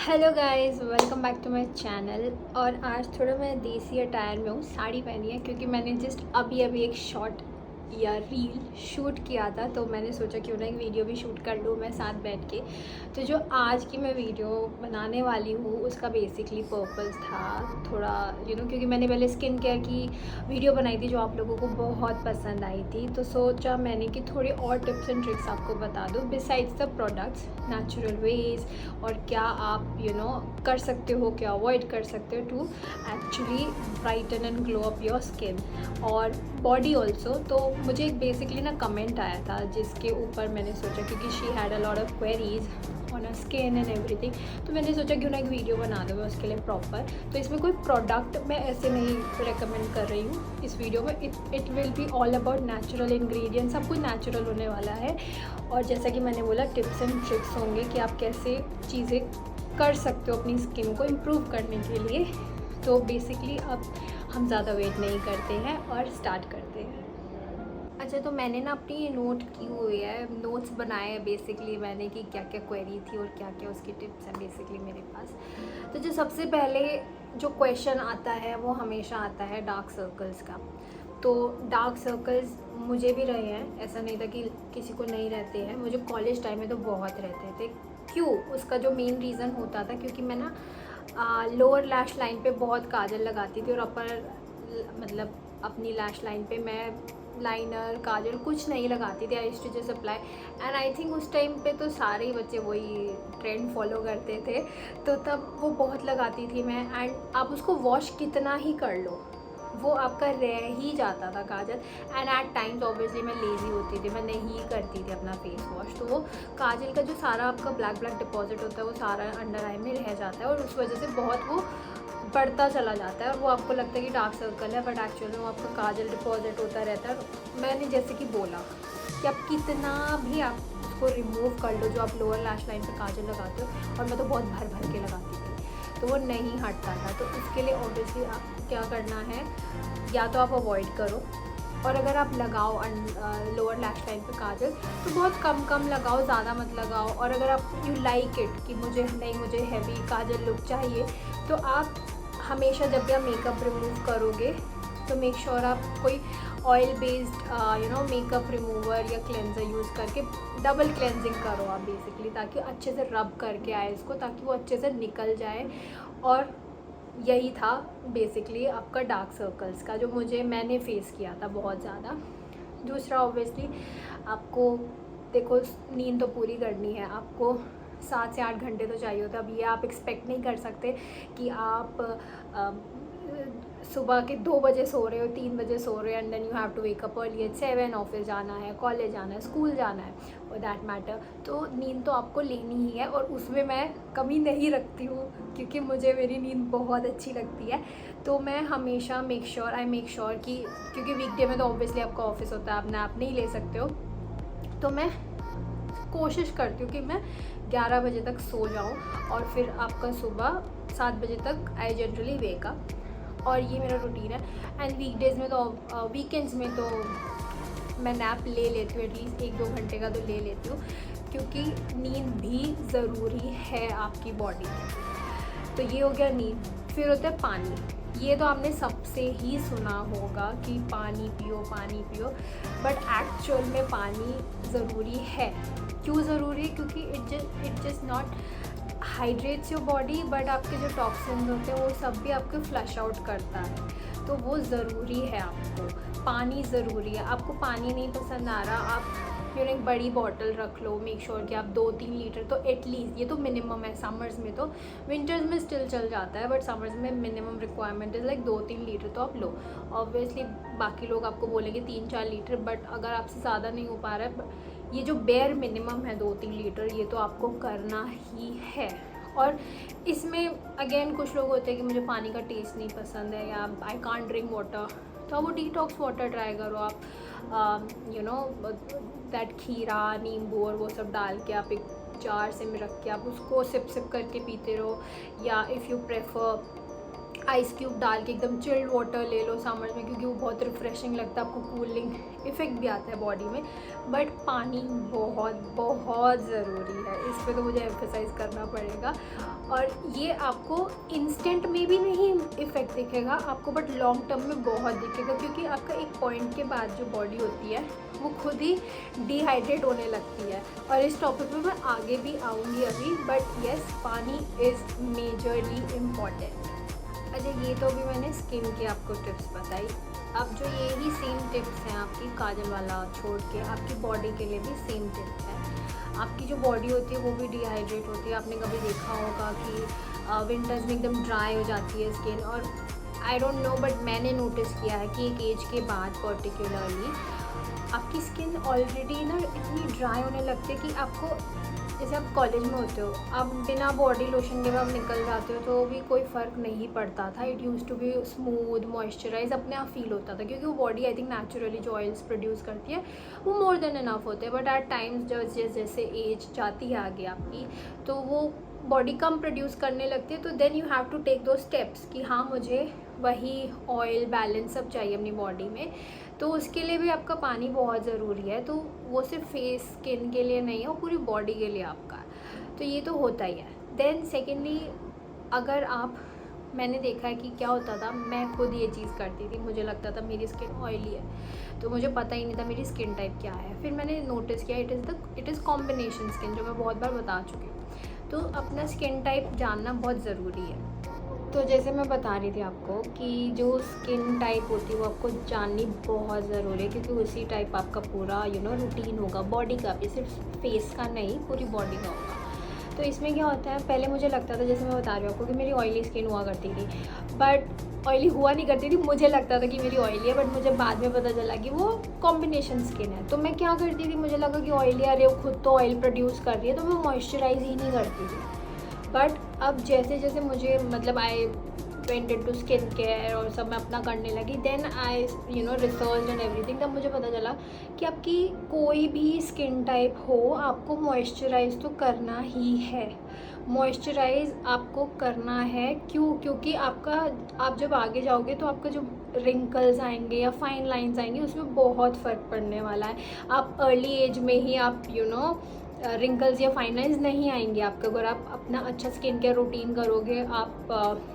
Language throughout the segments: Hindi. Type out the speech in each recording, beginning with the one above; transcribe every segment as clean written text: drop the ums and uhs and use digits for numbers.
Hello guys, welcome back to my channel. और आज थोड़ा मैं देसी अटायर में हूँ, साड़ी पहनी है क्योंकि मैंने जस्ट अभी एक शॉर्ट या रील शूट किया था, तो मैंने सोचा क्यों ना एक वीडियो भी शूट कर लूँ मैं साथ बैठ के। तो जो आज की मैं वीडियो बनाने वाली हूँ उसका बेसिकली पर्पस था थोड़ा क्योंकि मैंने पहले स्किन केयर की वीडियो बनाई थी जो आप लोगों को बहुत पसंद आई थी, तो सोचा मैंने कि थोड़ी और टिप्स एंड ट्रिक्स आपको बता दूँ besides the products, natural ways, और क्या आप कर सकते हो, क्या अवॉइड कर सकते हो to actually brighten and glow up your skin और बॉडी ऑल्सो। तो मुझे एक बेसिकली ना कमेंट आया था जिसके ऊपर मैंने सोचा, क्योंकि she had a lot of queries on a skin and everything, तो मैंने सोचा क्यों ना एक वीडियो बना दूँ मैं उसके लिए प्रॉपर। तो इसमें कोई प्रोडक्ट मैं ऐसे नहीं रिकमेंड कर रही हूँ इस वीडियो में। It will be all about natural ingredients, सब कुछ नेचुरल होने वाला है। और जैसा कि मैंने बोला, टिप्स एंड ट्रिक्स होंगे कि आप कैसे चीज़ें कर सकते हो अपनी स्किन को इम्प्रूव करने के लिए। तो बेसिकली अब हम ज़्यादा वेट नहीं करते हैं और स्टार्ट करते हैं। अच्छा, तो मैंने ना अपनी नोट की हुई है, नोट्स बनाए हैं बेसिकली मैंने कि क्या क्या क्वेरी थी और क्या क्या उसकी टिप्स हैं बेसिकली मेरे पास। तो जो सबसे पहले जो क्वेश्चन आता है वो हमेशा आता है डार्क सर्कल्स का। तो डार्क सर्कल्स मुझे भी रहे हैं, ऐसा नहीं था कि किसी को नहीं रहते हैं, मुझे कॉलेज टाइम में तो बहुत रहते थे। क्यों? उसका जो मेन रीज़न होता था क्योंकि मैं ना लोअर लैश लाइन पे बहुत काजल लगाती थी और अपर मतलब अपनी लैश लाइन पे मैं लाइनर काजल कुछ नहीं लगाती थी। I used to just apply, and I think उस टाइम पे तो सारे ही बच्चे वही ट्रेंड फॉलो करते थे, तो तब वो बहुत लगाती थी मैं। एंड आप उसको वॉश कितना ही कर लो वो आपका रह ही जाता था काजल। एंड एट टाइम्स ऑब्वियसली मैं लेज़ी होती थी, मैं नहीं करती थी अपना फेस वॉश, तो वो काजल का जो सारा आपका ब्लैक ब्लैक डिपॉजिट होता है वो सारा अंडर आई में रह जाता है और उस वजह से बहुत वो बढ़ता चला जाता है और वो आपको लगता है कि डार्क सर्कल है, बट एक्चुअल में वो आपका काजल डिपॉजिट होता रहता है। मैंने जैसे कि बोला कि आप कितना भी आप उसको रिमूव कर लो जो आप लोअर लैश लाइन पे काजल लगाते हो, और मैं तो बहुत भर भर के लगाती थी तो वो नहीं हटता था। तो इसके लिए ऑब्वियसली आप क्या करना है, या तो आप अवॉइड करो, और अगर आप लगाओ लोअर लैश लाइन पे काजल तो बहुत कम कम लगाओ, ज़्यादा मत लगाओ। और अगर आप यू लाइक इट कि मुझे हैवी काजल लुक चाहिए, तो आप हमेशा जब भी आप मेकअप रिमूव करोगे तो मेक श्योर आप कोई ऑयल बेस्ड मेकअप रिमूवर या क्लेंजर यूज़ करके डबल क्लेंजिंग करो आप बेसिकली, ताकि अच्छे से रब करके आए इसको, ताकि वो अच्छे से निकल जाए। और यही था बेसिकली आपका डार्क सर्कल्स का जो मैंने फेस किया था बहुत ज़्यादा। दूसरा ऑब्वियसली आपको देखो नींद तो पूरी करनी है, आपको 7 से 8 घंटे तो चाहिए होता है। अब ये आप एक्सपेक्ट नहीं कर सकते कि आप सुबह के 2 बजे सो रहे हो, 3 बजे सो रहे हो, and then you have to wake up early at 7, office जाना है, कॉलेज जाना है, स्कूल जाना है, और दैट मैटर। तो नींद तो आपको लेनी ही है, और उसमें मैं कमी नहीं रखती हूँ क्योंकि मुझे मेरी नींद बहुत अच्छी लगती है। तो मैं हमेशा मेक श्योर कि क्योंकि वीकडे में तो ऑब्वियसली आपका ऑफिस होता है, आप नहीं ले सकते हो, तो मैं कोशिश करती हूँ कि मैं 11 बजे तक सो जाऊँ और फिर आपका सुबह 7 बजे तक आई जनरली वेक अप, और ये मेरा रूटीन है। एंड वीकडेज़ में तो वीकेंड्स में तो मैं नैप ले लेती हूँ, एटलीस्ट 1-2 घंटे का तो ले लेती हूँ, क्योंकि नींद भी ज़रूरी है आपकी बॉडी में। तो ये हो गया नींद। फिर होता है पानी। ये तो आपने सबसे ही सुना होगा कि पानी पियो, बट एक्चुअल में पानी ज़रूरी है। क्यों ज़रूरी है? क्योंकि it just not hydrates your body, but आपके जो टॉक्सिन्स होते हैं वो सब भी आपके फ्लश आउट करता है, तो वो ज़रूरी है। आपको पानी ज़रूरी है। आपको पानी नहीं पसंद आ रहा, आप एक बड़ी बॉटल रख लो, मेक श्योर कि आप 2-3 लीटर तो एटलीस्ट, ये तो मिनिमम है। समर्स में तो, विंटर्स में स्टिल चल जाता है, बट समर्स में minimum requirement is like 2-3 litre तो आप लो। ऑब्वियसली बाकी लोग आपको बोलेंगे 3-4 लीटर, बट अगर आपसे ज़्यादा नहीं हो पा रहा है, ये जो बेयर मिनिमम है 2-3 लीटर, ये तो आपको करना ही है। और इसमें अगेन कुछ लोग होते हैं कि मुझे पानी का टेस्ट नहीं पसंद है या आई कांट ड्रिंक वाटर, तो आप वो डिटॉक्स वाटर ट्राई करो। आप दैट खीरा, नींबू और वो सब डाल के आप एक जार से में रख के आप उसको सिप करके पीते रहो, या if you prefer ice cube डाल के एकदम चिल्ड वाटर ले लो समर में, क्योंकि वो बहुत रिफ़्रेशिंग लगता है, आपको कूलिंग इफ़ेक्ट भी आता है बॉडी में। बट पानी बहुत बहुत ज़रूरी है, इस पे तो मुझे एम्फेसाइज़ करना पड़ेगा। और ये आपको इंस्टेंट में भी नहीं इफ़ेक्ट दिखेगा आपको, बट लॉन्ग टर्म में बहुत दिखेगा, क्योंकि आपका एक पॉइंट के बाद जो बॉडी होती है वो खुद ही डिहाइड्रेट होने लगती है। और इस टॉपिक पे मैं आगे भी आऊँगी अभी, बट येस, पानी इज़ मेजरली इम्पॉर्टेंट। अच्छा, ये तो अभी मैंने स्किन की आपको टिप्स बताई। अब जो ये ही सेम टिप्स हैं आपकी काजल वाला छोड़ के, आपकी बॉडी के लिए भी सेम टिप्स हैं। आपकी जो बॉडी होती है वो भी डिहाइड्रेट होती है। आपने कभी देखा होगा कि विंटर्स में एकदम ड्राई हो जाती है स्किन, और आई डोंट नो बट मैंने नोटिस किया है कि एक एज के बाद पर्टिकुलरली आपकी स्किन ऑलरेडी ना इतनी ड्राई होने लगती है कि आपको, जैसे आप कॉलेज में होते हो, आप बिना बॉडी लोशन के आप निकल जाते हो तो भी कोई फ़र्क नहीं पड़ता था। It use to be smooth, moisturise, अपने आप फील होता था, क्योंकि वो बॉडी आई थिंक नेचुरली जो ऑयल्स प्रोड्यूस करती है वो मोर देन इनफ होते हैं। बट एट टाइम्स जैसे जैसे एज जाती है आगे आपकी, तो वो बॉडी कम प्रोड्यूस करने लगती है। तो then you have to take दो स्टेप्स कि हाँ, मुझे वही ऑयल बैलेंस सब चाहिए अपनी बॉडी में। तो उसके लिए भी आपका पानी बहुत ज़रूरी है। तो वो सिर्फ फेस स्किन के लिए नहीं है, वो पूरी बॉडी के लिए आपका। तो ये तो होता ही है। देन सेकेंडली, अगर आप, मैंने देखा है कि क्या होता था, मैं खुद ये चीज़ करती थी, मुझे लगता था मेरी स्किन ऑयली है, तो मुझे पता ही नहीं था मेरी स्किन टाइप क्या है। फिर मैंने नोटिस किया इट इज़ कॉम्बिनेशन स्किन, जो मैं बहुत बार बता चुकी हूँ। तो अपना स्किन टाइप जानना बहुत ज़रूरी है। तो जैसे मैं बता रही थी आपको कि जो स्किन टाइप होती है वो आपको जाननी बहुत ज़रूरी है, क्योंकि उसी टाइप आपका पूरा रूटीन होगा बॉडी का भी, सिर्फ फेस का नहीं, पूरी बॉडी का होगा। तो इसमें क्या होता है, पहले मुझे लगता था, जैसे मैं बता रही हूँ आपको, कि मेरी ऑयली स्किन हुआ करती थी, बट ऑयली हुआ नहीं करती थी, मुझे लगता था कि मेरी ऑयली है, बट मुझे बाद में पता चला कि वो कॉम्बिनेशन स्किन है। तो मैं क्या करती थी, मुझे लगा कि ऑयली, अरे वो खुद तो ऑयल प्रोड्यूस कर रही है, तो मैं मॉइस्चराइज ही नहीं करती थी। बट अब जैसे जैसे मुझे I went into skin care और सब मैं अपना करने लगी, then I research and everything, तब मुझे पता चला कि आपकी कोई भी स्किन टाइप हो, आपको मॉइस्चराइज तो करना ही है। मॉइस्चराइज आपको करना है, क्यों? क्योंकि आप जब आगे जाओगे तो आपका जो रिंकल्स आएंगे या फाइन लाइंस आएंगे, उसमें बहुत फ़र्क पड़ने वाला है। आप अर्ली एज में ही आप रिंकल्स या फाइन लाइंस नहीं आएंगे आपका, अगर आप अपना अच्छा स्किन केयर रूटीन करोगे, आप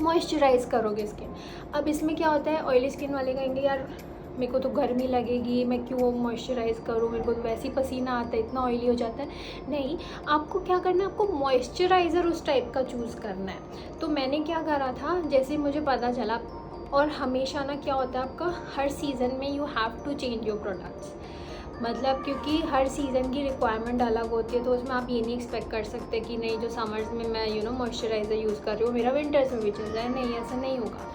मॉइस्चराइज़ करोगे स्किन। अब इसमें क्या होता है, ऑयली स्किन वाले कहेंगे यार मेरे को तो गर्मी लगेगी, मैं क्यों मॉइस्चराइज़ करूँ, मेरे को तो वैसे ही पसीना आता है, इतना ऑयली हो जाता है। नहीं, आपको क्या करना है, आपको मॉइस्चराइज़र उस टाइप का चूज़ करना है। तो मैंने क्या करा था, जैसे मुझे पता चला, और हमेशा ना क्या होता है आपका, हर सीज़न में you have to change your products, क्योंकि हर सीज़न की रिक्वायरमेंट अलग होती है। तो उसमें आप ये नहीं एक्सपेक्ट कर सकते कि नहीं, जो समर्स में मैं मॉइस्चराइज़र यूज़ कर रही हूँ मेरा विंटर्स में भी चल जाए, नहीं, ऐसा नहीं होगा।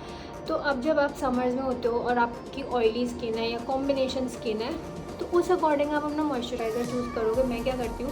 तो अब जब आप समर्स में होते हो और आपकी ऑयली स्किन है या कॉम्बिनेशन स्किन है, तो उस अकॉर्डिंग आप अपना मॉइस्चराइज़र चूज़ करोगे। मैं क्या करती हूँ,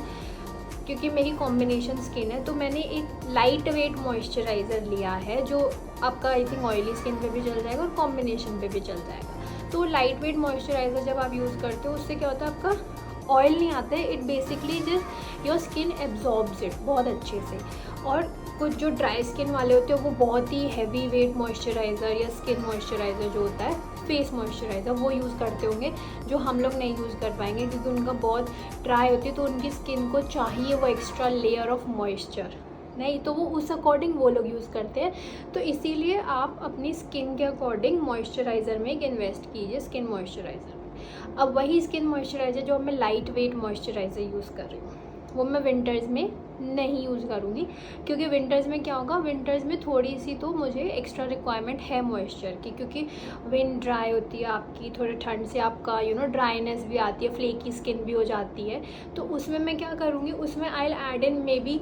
क्योंकि मेरी कॉम्बिनेशन स्किन है, तो मैंने एक लाइट वेट मॉइस्चराइज़र लिया है, जो आपका आई थिंक ऑयली स्किन पे भी चल जाएगा और कॉम्बिनेशन पे भी चल जाएगा। तो लाइट वेट मॉइस्चराइज़र जब आप यूज़ करते हो, उससे क्या होता है, आपका ऑयल नहीं आता है, it basically just your skin absorbs it बहुत अच्छे से। और कुछ जो ड्राई स्किन वाले होते हैं वो बहुत ही हैवी वेट मॉइस्चराइज़र या स्किन मॉइस्चराइज़र जो होता है, फेस मॉइस्चराइज़र, वो यूज़ करते होंगे, जो हम लोग नहीं यूज़ कर पाएंगे, क्योंकि उनका बहुत ड्राई होती है, तो उनकी स्किन को चाहिए वो एक्स्ट्रा लेयर ऑफ मॉइस्चर, नहीं, तो वो उस अकॉर्डिंग वो लोग यूज़ करते हैं। तो इसीलिए आप अपनी स्किन के अकॉर्डिंग मॉइस्चराइज़र में एक इन्वेस्ट कीजिए, स्किन मॉइस्चराइज़र में। अब वही स्किन मॉइस्चराइज़र जो मैं लाइट वेट मॉइस्चराइज़र यूज़ कर रही हूँ, वो मैं विंटर्स में नहीं यूज़ करूँगी, क्योंकि विंटर्स में क्या होगा, विंटर्स में थोड़ी सी तो मुझे एक्स्ट्रा रिक्वायरमेंट है मॉइस्चर की, क्योंकि विंड ड्राई होती है आपकी, थोड़े ठंड से आपका ड्राइनेस भी आती है, फ्लेकी स्किन भी हो जाती है। तो उसमें मैं क्या करूँगी, उसमें I will add in may be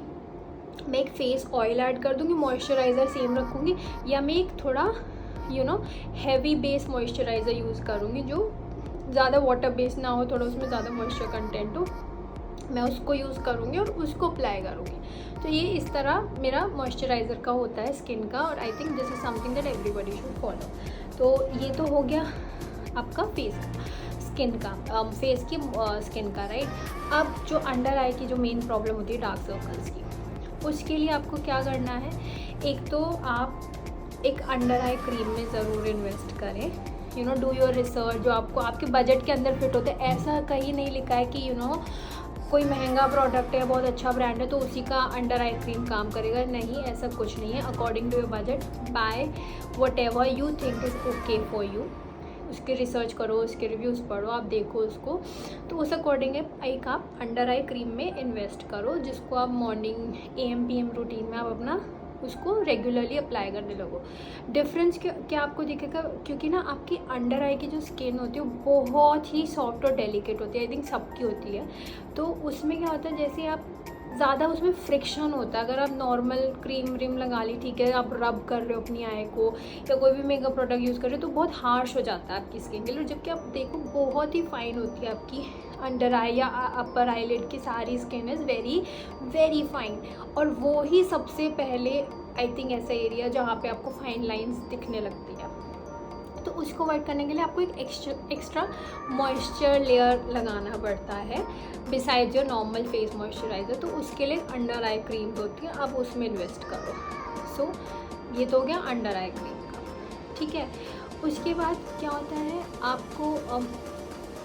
मैं एक फेस ऑयल ऐड कर दूँगी, मॉइस्चराइज़र सेम रखूँगी, या मैं एक थोड़ा हैवी बेस मॉइस्चराइज़र यूज़ करूँगी, जो ज़्यादा वाटर बेस ना हो, थोड़ा उसमें ज़्यादा मॉइस्चर कंटेंट हो, मैं उसको यूज़ करूँगी और उसको अप्लाई करूँगी। तो ये इस तरह मेरा मॉइस्चराइज़र का होता है स्किन का, और I think this is something that everybody should follow. तो ये तो हो गया आपका फेस का, स्किन का, फेस की स्किन का, राइट। अब जो अंडर आई की जो मेन प्रॉब्लम होती है डार्क सर्कल्स की, उसके लिए आपको क्या करना है, एक तो आप एक अंडर आई क्रीम में ज़रूर इन्वेस्ट करें। You know, do your research, जो आपको आपके बजट के अंदर फिट होते हैं। ऐसा कहीं नहीं लिखा है कि कोई महंगा प्रोडक्ट है, बहुत अच्छा ब्रांड है तो उसी का अंडर आई क्रीम काम करेगा। नहीं, ऐसा कुछ नहीं है। According to your budget buy whatever you think is okay for you. उसके रिसर्च करो, उसके रिव्यूज़ पढ़ो, आप देखो उसको, तो उस अकॉर्डिंग एक आप अंडर आई क्रीम में इन्वेस्ट करो, जिसको आप मॉर्निंग AM PM रूटीन में आप अपना उसको रेगुलरली अप्लाई करने लगो। डिफरेंस क्या आपको दिखेगा, क्योंकि ना आपकी अंडर आई की जो स्किन होती है वो बहुत ही सॉफ्ट और डेलिकेट होती है। आई थिंक सबकी होती है। तो उसमें क्या होता है, जैसे आप ज़्यादा उसमें फ्रिक्शन होता है। अगर आप नॉर्मल क्रीम व्रीम लगा ली, ठीक है, आप रब कर रहे हो अपनी आई को या कोई भी मेकअप प्रोडक्ट यूज़ कर रहे हो तो बहुत हार्श हो जाता है आपकी स्किन के लिए। जबकि आप देखो बहुत ही फाइन होती है आपकी अंडर आई या अपर आईलिड की सारी skin is very very fine. और वो ही सबसे पहले आई थिंक ऐसा एरिया जहाँ पे आपको फाइन लाइंस दिखने लगती है। तो उसको अवॉइड करने के लिए आपको एक एक्स्ट्रा मॉइस्चर लेयर लगाना पड़ता है beside your normal face moisturiser. तो उसके लिए अंडर आई क्रीम होती है, आप उसमें इन्वेस्ट करो। सो ये तो हो गया अंडर आई क्रीम का, ठीक है। उसके बाद क्या होता है, आपको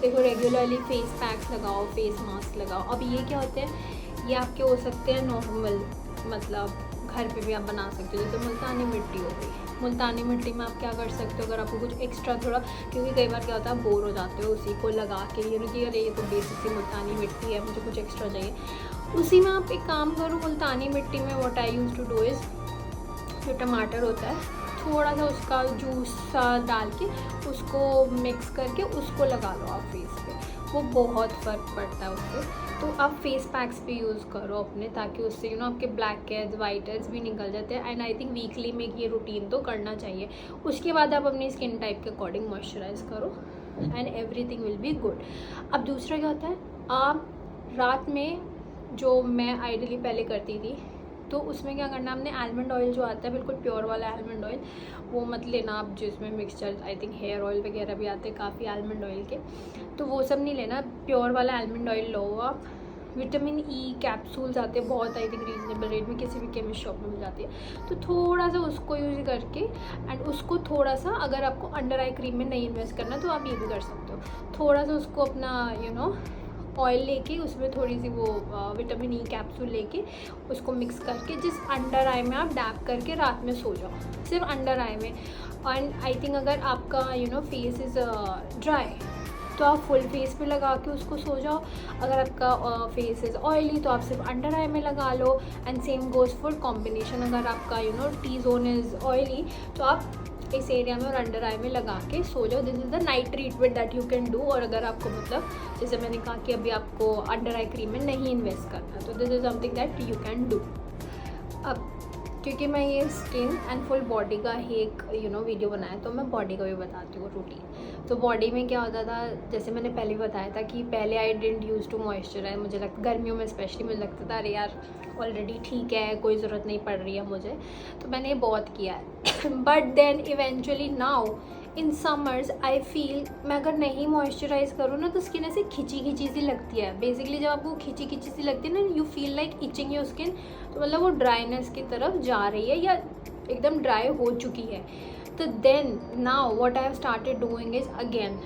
देखो रेगुलरली फेस पैक्स लगाओ, फेस मास्क लगाओ। अब ये क्या होते हैं, ये आपके हो सकते हैं नॉर्मल, मतलब घर पे भी आप बना सकते हो। जैसे मुल्तानी मिट्टी हो गई, मुल्तानी मिट्टी में आप क्या कर सकते हो, अगर आपको कुछ एक्स्ट्रा थोड़ा, क्योंकि कई बार क्या होता है बोर हो जाते हो उसी को लगा के, ये कि अरे ये तो बेसिक सी मुल्तानी मिट्टी है, मुझे कुछ एक्स्ट्रा चाहिए। उसी में आप एक काम करो, मुल्तानी मिट्टी में what I use to do is, जो टमाटर होता है थोड़ा सा उसका जूस डाल के उसको मिक्स करके उसको लगा लो आप फेस पे, वो बहुत फ़र्क पड़ता है उससे। तो आप फेस पैक्स भी यूज़ करो अपने, ताकि उससे आपके ब्लैक हेड्स वाइट हेड्स भी निकल जाते हैं। एंड आई थिंक वीकली में ये रूटीन तो करना चाहिए। उसके बाद आप अपनी स्किन टाइप के अकॉर्डिंग मॉइस्चराइज़ करो and everything will be good. अब दूसरा क्या होता है, आप रात में, जो मैं आइडियली पहले करती थी, तो उसमें क्या करना, हमने आलमंड ऑयल जो आता है बिल्कुल प्योर वाला आलमंड ऑयल, वो मत लेना आप जिसमें mixture, I think hair oil वगैरह भी आते हैं काफ़ी आलमंड ऑयल के, तो वो सब नहीं लेना। प्योर वाला आलमंड ऑयल लो आप। विटामिन ई कैप्सूल्स आते हैं बहुत, आई थिंक रीजनेबल रेट में किसी भी केमिस्ट शॉप में मिल जाती है। तो थोड़ा सा उसको यूज़ करके एंड उसको थोड़ा सा, अगर आपको अंडर आई क्रीम में नहीं इन्वेस्ट करना तो आप ये भी कर सकते हो, थोड़ा सा उसको अपना ऑयल लेके उसमें थोड़ी सी वो विटामिन ई कैप्सूल लेके उसको मिक्स करके जिस अंडर आई में आप डैप करके रात में सो जाओ, सिर्फ अंडर आई में। एंड आई थिंक अगर आपका फेस इज़ ड्राई तो आप फुल फेस पे लगा के उसको सो जाओ। अगर आपका फेस इज़ ऑयली तो आप सिर्फ अंडर आई में लगा लो। And same goes for combination, अगर आपका टी जोन इज़ ऑयली तो आप इस एरिया में और अंडर आई में लगा के सो जाओ। This is the night treatment that you can do. और अगर आपको जैसे मैंने कहा कि अभी आपको अंडर आई क्रीम में नहीं इन्वेस्ट करना, तो this is something that you can do. अब क्योंकि मैं ये स्किन एंड फुल बॉडी का ही एक वीडियो बनाया, तो मैं बॉडी का भी बताती हूँ रूटीन। तो बॉडी में क्या होता था, जैसे मैंने पहले बताया था कि पहले I didn't use to moisturise, मुझे लगता गर्मियों में स्पेशली मुझे लगता था अरे यार ऑलरेडी ठीक है, कोई ज़रूरत नहीं पड़ रही है मुझे, तो मैंने ये बहुत किया है। But then eventually now in summers I feel, मैं अगर नहीं मॉइस्चराइज़ करूँ ना तो स्किन ऐसे खिंची खिंची सी लगती है। बेसिकली जब आपको खिंची खिंची सी लगती है ना, you feel like itching your skin, तो मतलब वो ड्राइनेस की तरफ जा रही है या एकदम ड्राई हो चुकी है। तो then now what I have started doing is again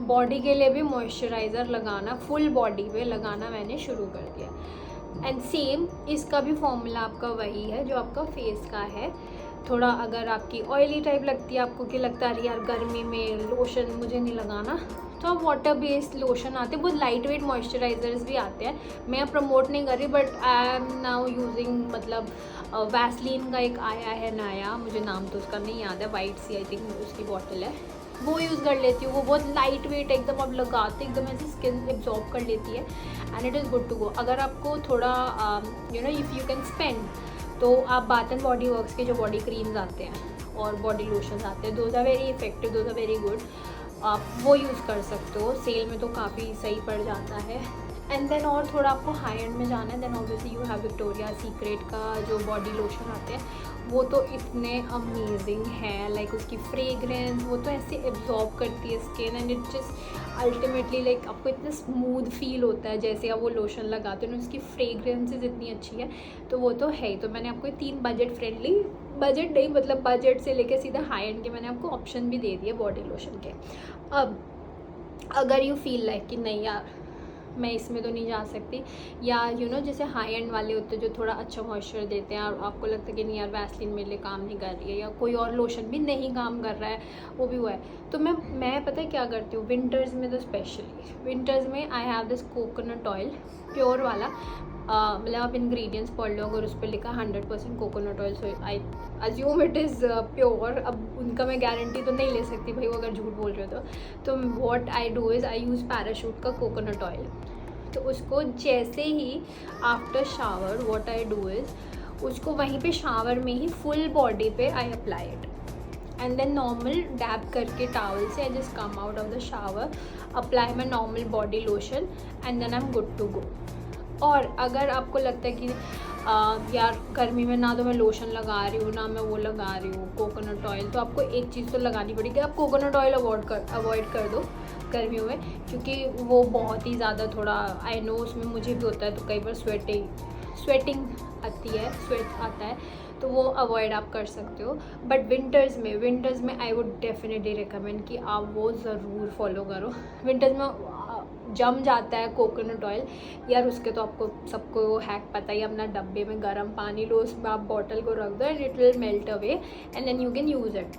body के लिए भी मॉइस्चराइज़र लगाना, फुल बॉडी पे लगाना मैंने शुरू कर दिया। एंड सेम इसका भी फॉर्मूला आपका वही है जो आपका फेस का है। थोड़ा अगर आपकी ऑयली टाइप लगती है, आपको क्या लगता है यार गर्मी में लोशन मुझे नहीं लगाना, तो आप वाटर बेस्ड लोशन आते हैं, बहुत लाइट वेट मॉइस्चराइजर्स भी आते हैं। मैं प्रमोट नहीं कर रही, but I am now using, मतलब वैसलीन का एक आया है नया, मुझे नाम तो उसका नहीं याद है, वाइट सी आई थिंक उसकी बॉटल है, वो यूज़ कर लेती हूँ। वो बहुत लाइट वेट एकदम, आप लगाते एकदम ऐसे स्किन एब्जॉर्ब कर लेती है and it is good to go. अगर आपको थोड़ा इफ़ यू कैन स्पेंड, तो आप बाथ एंड बॉडी वर्क्स के जो बॉडी क्रीम्स आते हैं और बॉडी लोशंस आते हैं, those are very effective, those are very good, आप वो यूज़ कर सकते हो। सेल में तो काफ़ी सही पड़ जाता है। एंड देन और थोड़ा आपको हाई एंड में जाना है, then obviously you have Victoria secret का जो बॉडी लोशन आते हैं, वो तो इतने अमेजिंग है, लाइक उसकी फ्रेगरेंस वो तो ऐसे एब्जॉर्ब करती है skin and it just ultimately like आपको इतना स्मूथ फील होता है जैसे आप वो लोशन लगाते हो ना, उसकी फ्रेगरेंसेस इतनी अच्छी है। तो वो तो है ही। तो मैंने आपको 3 बजट फ्रेंडली, बजट नहीं मतलब बजट से लेके सीधा हाई एंड के मैंने आपको ऑप्शन भी दे दिए बॉडी लोशन के। अब अगर यू फील लाइक कि नहीं यार मैं इसमें तो नहीं जा सकती, या जैसे हाई एंड वाले होते हैं जो थोड़ा अच्छा मॉइस्चर देते हैं और आपको लगता है कि नहीं यार वैसलीन मेरे लिए काम नहीं कर रही है या कोई और लोशन भी नहीं काम कर रहा है, वो भी हुआ है, तो मैं पता है क्या करती हूँ विंटर्स में। तो स्पेशली विंटर्स में I have this coconut oil pure वाला, मतलब आप इंग्रेडिएंट्स पढ़ लो, अगर उस पर लिखा 100% coconut oil, so I assume it is pure. अब उनका मैं गारंटी तो नहीं ले सकती भाई, वो अगर झूठ बोल रहे हो तो what I do is I use Parachute का कोकोनट ऑयल। तो उसको जैसे ही after shower what I do is उसको वहीं पे शावर में ही फुल बॉडी पे I apply it and then normal dab करके टावल से I just come out of the shower, apply my normal body lotion and then I am good to go. और अगर आपको लगता है कि यार गर्मी में ना तो मैं लोशन लगा रही हूँ ना मैं वो लगा रही हूँ कोकोनट ऑयल, तो आपको एक चीज़ तो लगानी पड़ेगी, आप कोकोनट ऑयल अवॉइड कर दो गर्मियों में, क्योंकि वो बहुत ही ज़्यादा थोड़ा आई नो उसमें मुझे भी होता है तो कई बार स्वेटिंग आती है, स्वेट आता है, तो वो अवॉइड आप कर सकते हो। बट विंटर्स में आई वुड डेफिनेटली रिकमेंड कि आप वो ज़रूर फॉलो करो। विंटर्स में जम जाता है कोकोनट ऑयल यार, उसके तो आपको सबको वो हैक पता ही, अपना डब्बे में गर्म पानी लो, उसमें आप बॉटल को रख दो and it will melt away and then you can use it.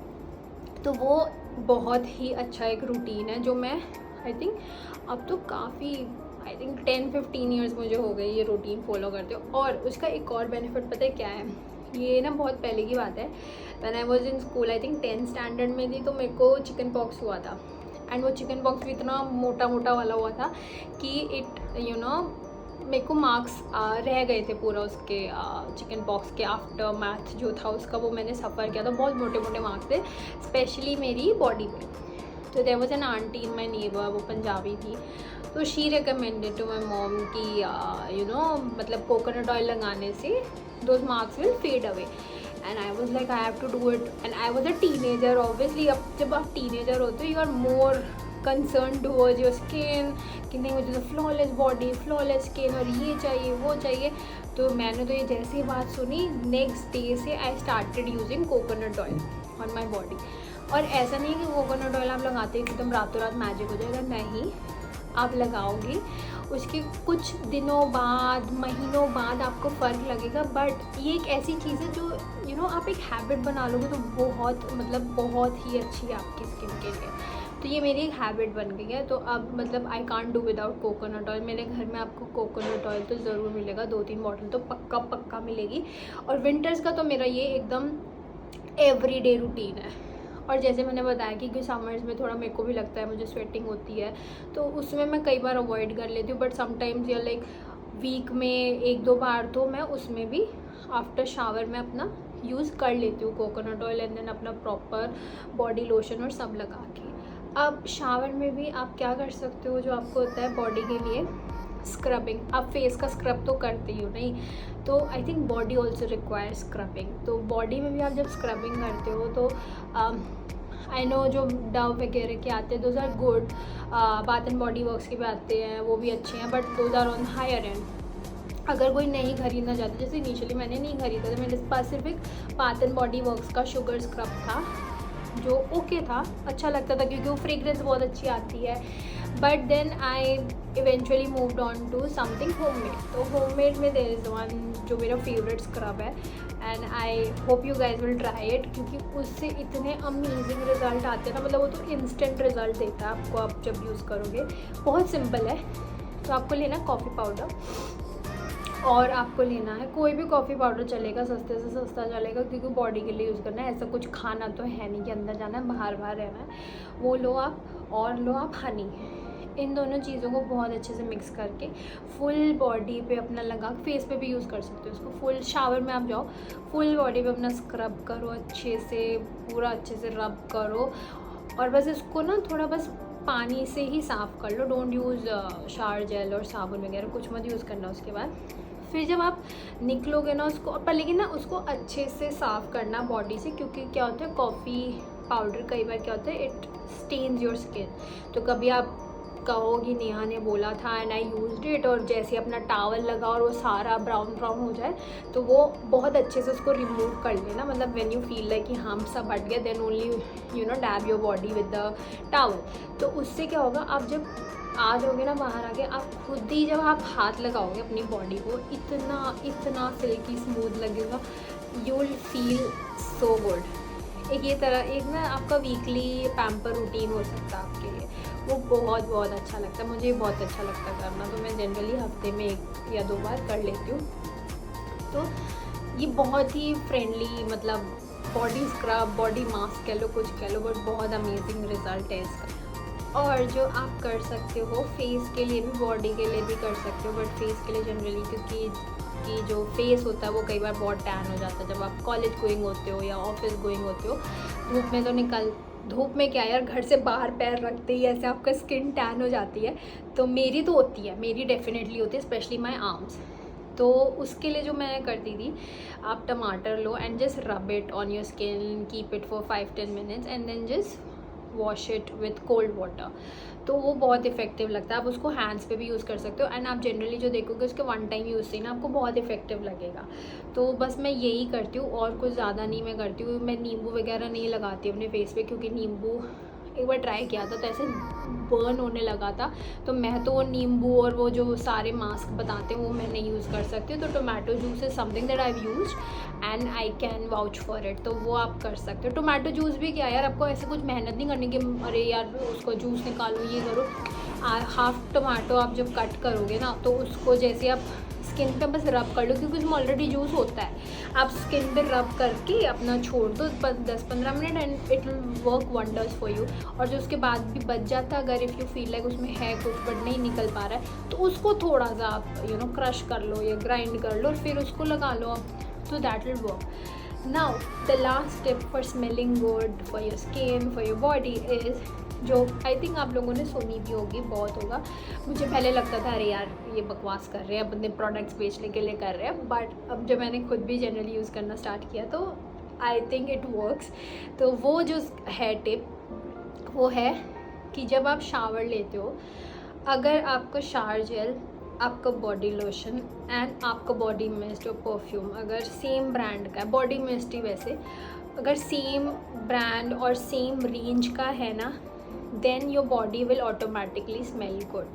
तो वो बहुत ही अच्छा एक रूटीन है जो मैं आई थिंक अब तो काफ़ी आई थिंक 10-15 ईयर्स मुझे हो गई ये रूटीन फॉलो करते हो। और उसका एक और बेनिफिट पता है क्या है, ये ना बहुत पहले की बात है, when I was in school I think 10th standard में थी, तो मेरे को चिकन पॉक्स हुआ था एंड वो चिकन पॉक्स भी इतना मोटा वाला हुआ था कि इट मेरे को मार्क्स रह गए थे पूरा उसके चिकन पॉक्स के आफ्टर मैथ जो था उसका, वो मैंने सफ़र किया था, बहुत मोटे मार्क्स थे स्पेशली मेरी बॉडी पे। तो there was an aunty in my neighbour, वो पंजाबी थी, तो she recommended to my mom कि मतलब कोकोनट ऑयल लगाने से those marks will fade away and I was like I have to do it and I was a teenager. Obviously अब जब आप टीनेजर होते हो you are more concern towards your skin कि नहीं मुझे तो फ्लॉलेस बॉडी फ्लॉलेस स्किन और ये चाहिए वो चाहिए। तो मैंने तो ये जैसी बात सुनी नेक्स्ट डे से I started using coconut oil on my body. और ऐसा नहीं है कि कोकोनट ऑयल आप लगाते हैं एकदम रातों रात मैजिक हो जाएगा, नहीं, आप लगाओगी उसके कुछ दिनों बाद महीनों बाद आपको फ़र्क लगेगा। बट ये एक ऐसी चीज़ है जो आप एक हैबिट बना लोगे तो बहुत ही अच्छी है आपकी स्किन के लिए। तो ये मेरी एक हैबिट बन गई है, तो अब मतलब I can't do without coconut oil. मेरे घर में आपको कोकोनट ऑयल तो ज़रूर मिलेगा, 2-3 बॉटल तो पक्का मिलेगी। और विंटर्स का तो मेरा ये एकदम एवरीडे रूटीन है। और जैसे मैंने बताया कि समर्स में थोड़ा मेरे को भी लगता है मुझे स्वेटिंग होती है, तो उसमें मैं कई बार अवॉइड कर लेती हूँ, बट समटाइम्स या लाइक वीक में 1-2 बार तो मैं उसमें भी आफ्टर शावर में अपना यूज़ कर लेती हूँ कोकोनट ऑयल एंड देन अपना प्रॉपर बॉडी लोशन और सब लगा के। अब शावर में भी आप क्या कर सकते हो जो आपको होता है बॉडी के लिए स्क्रबिंग। आप फेस का स्क्रब तो करते ही हो नहीं, तो I think body also require scrubbing. तो बॉडी में भी आप जब स्क्रबिंग करते हो तो आई नो जो डव वगैरह के आते हैं those are good, bath and body works के भी आते हैं वो भी अच्छे हैं, but those are on higher end. अगर कोई नहीं खरीदना चाहता, जैसे इनिशियली मैंने नहीं खरीदा था, मेरे पास सिर्फ एक बाथ एंड बॉडी वर्क्स का शुगर स्क्रब था जो ओके था, अच्छा लगता था क्योंकि वो फ्रेग्रेंस बहुत अच्छी आती है। But then I eventually moved on to something homemade. तो होममेड में देयर इज़ वन जो मेरा फेवरेट स्क्रब है and I hope you guys will try it, क्योंकि उससे इतने अमेजिंग रिजल्ट आते हैं ना, मतलब वो तो इंस्टेंट रिजल्ट देता है आपको आप जब यूज़ करोगे। बहुत सिंपल है। तो आपको लेना कॉफ़ी पाउडर और आपको लेना है कोई भी कॉफ़ी पाउडर चलेगा, सस्ते से सस्ता चलेगा, क्योंकि बॉडी के लिए यूज़ करना है। ऐसा कुछ खाना तो है नहीं कि अंदर जाना है बाहर रहना है। वो लो आप, और लो आप हनी। इन दोनों चीज़ों को बहुत अच्छे से मिक्स करके फुल बॉडी पे अपना लगा, फेस पे भी यूज़ कर सकते हो उसको। फुल शावर में आप जाओ, फुल बॉडी पे अपना स्क्रब करो अच्छे से, पूरा अच्छे से रब करो और बस इसको ना थोड़ा बस पानी से ही साफ़ कर लो। डोंट यूज़ शावर जेल और साबुन वगैरह कुछ मत यूज़ करना। उसके बाद फिर जब आप निकलोगे ना उसको, पर लेकिन ना उसको अच्छे से साफ़ करना बॉडी से, क्योंकि क्या होता है कॉफ़ी पाउडर कई बार क्या होता है इट स्टेन्स योर स्किन। तो कभी आप कहोगी नेहा ने बोला था एंड आई यूज्ड इट, और जैसे अपना टावल लगा और वो सारा ब्राउन ब्राउन हो जाए, तो वो बहुत अच्छे से उसको रिमूव कर लेना। मतलब व्हेन यू फील लाइक कि हम सब हट गया, then only you know dab your body with the towel. तो उससे क्या होगा, आप जब आ जाओगे ना बाहर आके, आप खुद ही जब आप हाथ लगाओगे अपनी बॉडी को, इतना इतना सिल्की स्मूथ लगेगा, you will feel so good. एक ये तरह एक ना आपका वीकली पैम्पर रूटीन हो सकता है आपके लिए, वो बहुत बहुत अच्छा लगता है। मुझे बहुत अच्छा लगता है करना, तो मैं जनरली हफ्ते में 1 या 2 बार कर लेती हूँ। तो ये बहुत ही फ्रेंडली, मतलब बॉडी स्क्रब, बॉडी मास्क कह लो, कुछ कह लो, बट बहुत अमेजिंग रिजल्ट है इसका। और जो आप कर सकते हो फेस के लिए भी, बॉडी के लिए भी कर सकते हो, बट फेस के लिए जनरली क्योंकि जो फेस होता है वो कई बार बहुत टैन हो जाता है जब आप कॉलेज गोइंग होते हो या ऑफिस गोइंग होते हो। धूप में तो धूप में क्या यार, घर से बाहर पैर रखते ही ऐसे आपका स्किन टैन हो जाती है। तो मेरी तो होती है, मेरी डेफिनेटली होती है, स्पेशली माई आर्म्स। तो उसके लिए जो मैं करती थी, आप टमाटर लो and just rub it on your skin, keep it for 5-10 minutes and then just wash it with cold water. तो वो बहुत इफेक्टिव लगता है। आप उसको हैंड्स पे भी यूज़ कर सकते हो एंड आप जनरली जो देखोगे उसके 1 टाइम यूज़ से ना आपको बहुत इफेक्टिव लगेगा। तो बस मैं यही करती हूँ और कुछ ज़्यादा नहीं मैं करती हूँ। मैं नींबू वगैरह नहीं लगाती अपने फेस पे, क्योंकि नींबू एक बार ट्राई किया था तो ऐसे बर्न होने लगा था। तो मैं तो वो नींबू और वो जो सारे मास्क बताते हैं वो मैं नहीं यूज़ कर सकती हूँ। तो tomato juice is something that I have used and I can vouch for it. तो वो आप कर सकते हो। टोमेटो जूस भी क्या यार, आपको ऐसे कुछ मेहनत नहीं करनी कि अरे यार उसको जूस निकालो ये करो। हाफ टमाटो आप जब कट करोगे ना, तो उसको जैसे आप स्किन पे बस रब कर लो, क्योंकि उसमें ऑलरेडी जूस होता है। आप स्किन पे रब करके अपना छोड़ दो 10-15 minute and it will work wonders for you. और जो उसके बाद भी बच जाता है, अगर इफ़ यू फील लाइक उसमें है कुछ बट नहीं निकल पा रहा है, तो उसको थोड़ा सा आप क्रश कर लो या ग्राइंड कर लो और फिर उसको लगा लो, तो that will work. Now the last tip for smelling good for your skin, for your body is, जो आई थिंक आप लोगों ने सुनी भी होगी, बहुत होगा। मुझे पहले लगता था अरे यार ये बकवास कर रहे हैं, अपने प्रोडक्ट्स बेचने के लिए कर रहे हैं, बट अब जब मैंने खुद भी जनरली यूज़ करना स्टार्ट किया तो आई थिंक इट वर्क्स। तो वो जो है टिप वो है कि जब आप शावर लेते हो, अगर आपका शावर जेल, आपका बॉडी लोशन एंड आपका बॉडी मिस्ट और परफ्यूम अगर सेम ब्रांड का है, बॉडी मिस्ट ही वैसे अगर सेम ब्रांड और सेम रेंज का है ना, then your body will automatically smell good,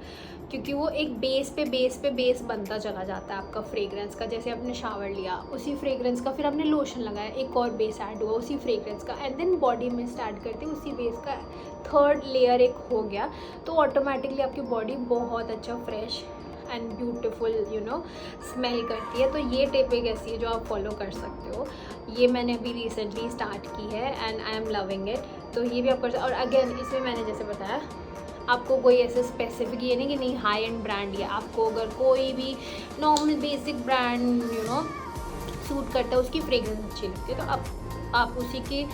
क्योंकि वो एक बेस बनता चला जाता है आपका फ्रेग्रेंस का। जैसे आपने शावर लिया उसी फ्रेग्रेंस का, फिर आपने लोशन लगाया, एक और बेस ऐड हुआ उसी फ्रेग्रेंस का, and then body mist add करते उसी बेस का 3rd लेयर एक हो गया, तो ऑटोमेटिकली आपकी बॉडी बहुत अच्छा फ्रेश एंड ब्यूटीफुल स्मेल करती है। तो ये टिप एक ऐसी है जो आप फॉलो कर सकते हो। ये मैंने अभी रिसेंटली स्टार्ट की है and I am loving it. तो ये भी आप कर सकते। और अगेन इसमें मैंने जैसे बताया, आपको कोई ऐसे स्पेसिफिक ये नहीं कि नहीं हाई एंड ब्रांड है, आपको अगर कोई भी नॉर्मल बेसिक ब्रांड सूट करता है, उसकी फ्रेग्रेंस अच्छी लगती है, तो आप उसी के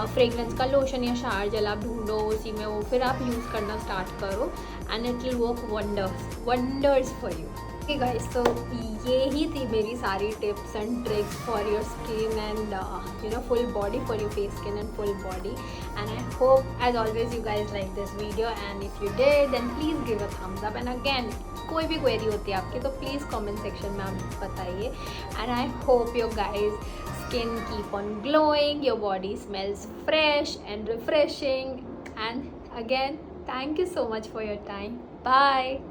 फ्रेग्रेंस का लोशन या शावर जेल आप ढूंढो, उसी में वो फिर आप यूज़ करना स्टार्ट करो and it will work wonders for you. Okay guys, तो ये ही थी मेरी सारी tips and tricks for your skin and full body, for your face, skin and full body. And I hope as always you guys like this video, and if you did then please give a thumbs up. And again कोई भी क्वेरी होती है आपकी तो प्लीज़ कमेंट सेक्शन में आप बताइए। And I hope your guys skin keep on glowing, your body smells fresh and refreshing, and again thank you so much for your time. Bye.